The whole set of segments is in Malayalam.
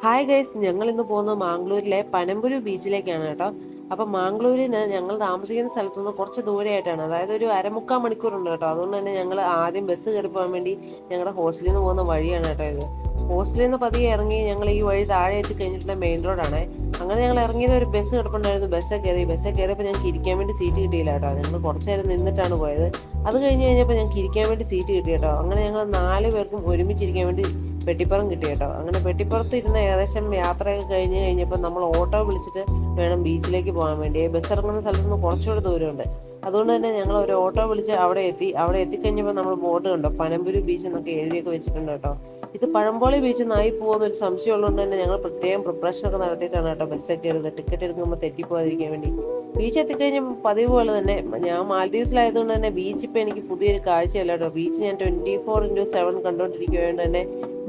ഹായ് ഗൈസ്, ഞങ്ങൾ ഇന്ന് പോകുന്നത് മാംഗ്ലൂരിലെ പനമ്പുരു ബീച്ചിലേക്കാണ് കേട്ടോ. അപ്പൊ മാംഗ്ലൂരിൽ നിന്ന് ഞങ്ങൾ താമസിക്കുന്ന സ്ഥലത്തു നിന്ന് കുറച്ച് ദൂരെയായിട്ടാണ്, അതായത് ഒരു അരമുക്കാൽ മണിക്കൂറുണ്ട് കേട്ടോ. അതുകൊണ്ട് തന്നെ ഞങ്ങൾ ആദ്യം ബസ് കയറി പോകാൻ വേണ്ടി ഞങ്ങളുടെ ഹോസ്റ്റലിൽ നിന്ന് പോകുന്ന വഴിയാണ് കേട്ടോ ഇത്. ഹോസ്റ്റലിൽ നിന്ന് പതിയെ ഇറങ്ങി ഞങ്ങൾ ഈ വഴി താഴെ എത്തി കഴിഞ്ഞിട്ടുള്ള മെയിൻ റോഡാണ്. അങ്ങനെ ഞങ്ങൾ ഇറങ്ങിയത് ഒരു ബസ് കിടപ്പുണ്ടായിരുന്നു. ബസ്സൊക്കെ കയറിയപ്പോൾ ഞങ്ങൾക്ക് ഇരിക്കാൻ വേണ്ടി സീറ്റ് കിട്ടിയില്ല കേട്ടോ. ഞങ്ങൾ കുറച്ച് നേരം നിന്നിട്ടാണ് പോയത്. അത് കഴിഞ്ഞപ്പോൾ ഞങ്ങൾക്ക് ഇരിക്കാൻ വേണ്ടി സീറ്റ് കിട്ടി കേട്ടോ. അങ്ങനെ ഞങ്ങൾ 4 പേർക്കും ഒരുമിച്ചിരിക്കാൻ വേണ്ടി പെട്ടിപ്പുറം കിട്ടി കേട്ടോ. അങ്ങനെ പെട്ടിപ്പുറത്ത് ഇരുന്ന് ഏകദേശം യാത്രയൊക്കെ കഴിഞ്ഞപ്പോൾ നമ്മൾ ഓട്ടോ വിളിച്ചിട്ട് വേണം ബീച്ചിലേക്ക് പോകാൻ വേണ്ടി. ബസ് ഇറങ്ങുന്ന സ്ഥലത്ത് നിന്ന് കുറച്ചുകൂടെ ദൂരമുണ്ട്. അതുകൊണ്ട് തന്നെ ഞങ്ങൾ ഒരു ഓട്ടോ വിളിച്ച് അവിടെ എത്തിക്കഴിഞ്ഞപ്പോൾ നമ്മൾ ബോർഡ് കണ്ടോ, പനമ്പൂര് ബീച്ച് എന്നൊക്കെ എഴുതിയൊക്കെ വെച്ചിട്ടുണ്ട് കേട്ടോ. ഇത് പഴമ്പോളി ബീച്ച് നായി പോകുന്ന ഒരു സംശയം ഉള്ളതുകൊണ്ട് തന്നെ ഞങ്ങൾ പ്രത്യേകം പ്രിപ്പറേഷൻ ഒക്കെ നടത്തിയിട്ടാണ് കേട്ടോ ബസ്സൊക്കെ എടുത്ത് ടിക്കറ്റ് എടുക്കുമ്പോൾ തെറ്റിപ്പോകാതിരിക്കാൻ വേണ്ടി. ബീച്ച് എത്തിക്കഴിഞ്ഞപ്പോൾ പതിവ് പോലെ തന്നെ ഞാൻ മാൽദീവ്സിലായതുകൊണ്ട് തന്നെ ബീച്ച് ഇപ്പം എനിക്ക് പുതിയൊരു കാഴ്ചയല്ല കേട്ടോ. ബീച്ച് ഞാൻ 24/7 കണ്ടുകൊണ്ടിരിക്കുകയായതുകൊണ്ട് തന്നെ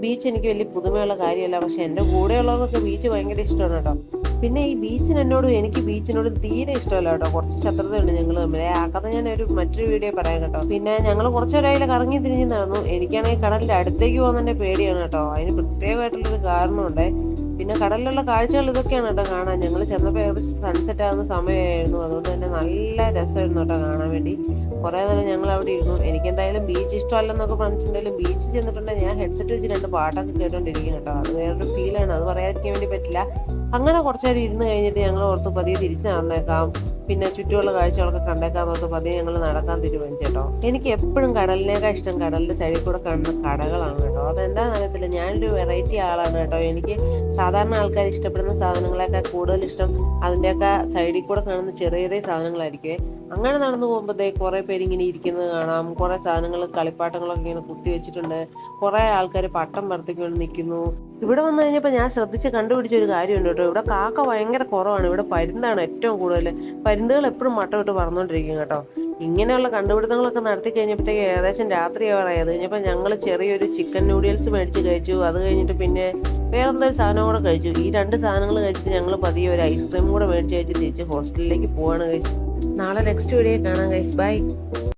ബീച്ച് എനിക്ക് വലിയ പുതുമയുള്ള കാര്യമല്ല. പക്ഷെ എൻ്റെ കൂടെയുള്ളവർക്കൊക്കെ ബീച്ച് ഭയങ്കര ഇഷ്ടമാണ് കേട്ടോ. പിന്നെ ഈ എനിക്ക് ബീച്ചിനോടും തീരെ ഇഷ്ടമല്ല കേട്ടോ. കുറച്ച് ശത്രുതയുണ്ട് ഞങ്ങൾ തമ്മിൽ. ആ കഥ ഞാൻ മറ്റൊരു വീഡിയോ പറയാം കേട്ടോ. പിന്നെ ഞങ്ങൾ കുറച്ചൊരായില് കറങ്ങി തിരിഞ്ഞ് നടന്നു. എനിക്കാണെങ്കിൽ കടലിൻ്റെ അടുത്തേക്ക് പോകുന്നതിൻ്റെ പേടിയാണ് കേട്ടോ. അതിന് പ്രത്യേകമായിട്ടുള്ളൊരു കാരണമുണ്ട്. പിന്നെ കടലിലുള്ള കാഴ്ചകൾ ഇതൊക്കെയാണ് കേട്ടോ കാണാൻ. ഞങ്ങൾ ചെന്നപ്പോൾ ഏകദേശം സൺസെറ്റ് ആകുന്ന സമയമായിരുന്നു. അതുകൊണ്ട് തന്നെ നല്ല രസമായിരുന്നു കേട്ടോ കാണാൻ വേണ്ടി. കുറേ നേരം ഞങ്ങൾ അവിടെ ഇരുന്നു. എനിക്ക് എന്തായാലും ബീച്ച് ഇഷ്ടമല്ലെന്നൊക്കെ പറഞ്ഞിട്ടുണ്ടെങ്കിലും ബീച്ച് ചെന്നിട്ടുണ്ടെങ്കിൽ ഞാൻ ഹെഡ്സെറ്റ് വെച്ച് 2 പാട്ടൊക്കെ കേട്ടോണ്ടിരിക്കും കേട്ടോ. അത് വേറൊരു ഫീലാണ്, അത് പറയാതിരിക്കാൻ വേണ്ടി പറ്റില്ല. അങ്ങനെ കുറച്ച് നേരം ഇരുന്ന് കഴിഞ്ഞിട്ട് ഞങ്ങൾ ഓർത്ത് പതിയെ തിരിച്ച് നടന്നേക്കാം, പിന്നെ ചുറ്റുമുള്ള കാഴ്ചകളൊക്കെ കണ്ടേക്കാന്ന് ഓർത്ത് പതിയെ ഞങ്ങൾ നടക്കാൻ തീരുമാനിച്ചു കേട്ടോ. എനിക്ക് എപ്പോഴും കടലിനേക്കാൾ ഇഷ്ടം കടലിൻ്റെ സൈഡിൽ കൂടെ കാണുന്ന കടകളാണ് കേട്ടോ. അതെന്താണെന്ന് അറിയത്തില്ല, ഞാനൊരു വെറൈറ്റി ആളാണ് കേട്ടോ. എനിക്ക് സാധാരണ ആൾക്കാർ ഇഷ്ടപ്പെടുന്ന സാധനങ്ങളെക്കാൾ കൂടുതൽ ഇഷ്ടം അതിൻ്റെയൊക്കെ സൈഡിൽ കൂടെ കാണുന്ന ചെറിയ ചെറിയ സാധനങ്ങളായിരിക്കും. അങ്ങനെ നടന്നു പോകുമ്പോഴത്തേ കുറേ പേര് ഇങ്ങനെ ഇരിക്കുന്നത് കാണാം. കുറേ സാധനങ്ങൾ, കളിപ്പാട്ടങ്ങളൊക്കെ ഇങ്ങനെ കുത്തി വെച്ചിട്ടുണ്ട്. കുറേ ആൾക്കാർ പട്ടം പറത്തിക്കൊണ്ട് നിൽക്കുന്നു. ഇവിടെ വന്നു കഴിഞ്ഞപ്പോൾ ഞാൻ ശ്രദ്ധിച്ച് കണ്ടുപിടിച്ച ഒരു കാര്യമുണ്ട് കേട്ടോ. ഇവിടെ കാക്ക ഭയങ്കര കുറവാണ്. ഇവിടെ പരുന്താണ് ഏറ്റവും കൂടുതൽ. പരുന്തുകൾ എപ്പോഴും മട്ടമിട്ട് പറന്നുകൊണ്ടിരിക്കും കേട്ടോ. ഇങ്ങനെയുള്ള കണ്ടുപിടുത്തങ്ങളൊക്കെ നടത്തി കഴിഞ്ഞപ്പോഴത്തേക്ക് ഏകദേശം രാത്രിയാവാറായി. അത് കഴിഞ്ഞപ്പോൾ ഞങ്ങൾ ചെറിയൊരു ചിക്കൻ നൂഡിൽസ് മേടിച്ച് കഴിച്ചു. അത് കഴിഞ്ഞിട്ട് പിന്നെ വേറെന്തൊരു സാധനം കൂടെ കഴിച്ചു. ഈ 2 സാധനങ്ങൾ കഴിച്ചിട്ട് ഞങ്ങൾ പതിയെ ഒരു ഐസ്ക്രീം കൂടെ മേടിച്ച് കഴിച്ച് തിരിച്ച് ഹോസ്റ്റലിലേക്ക് പോവാണ് കഴിച്ചു. നാളെ നെക്സ്റ്റ് വീഡിയോ കാണാം ഗൈസ്. ബൈ.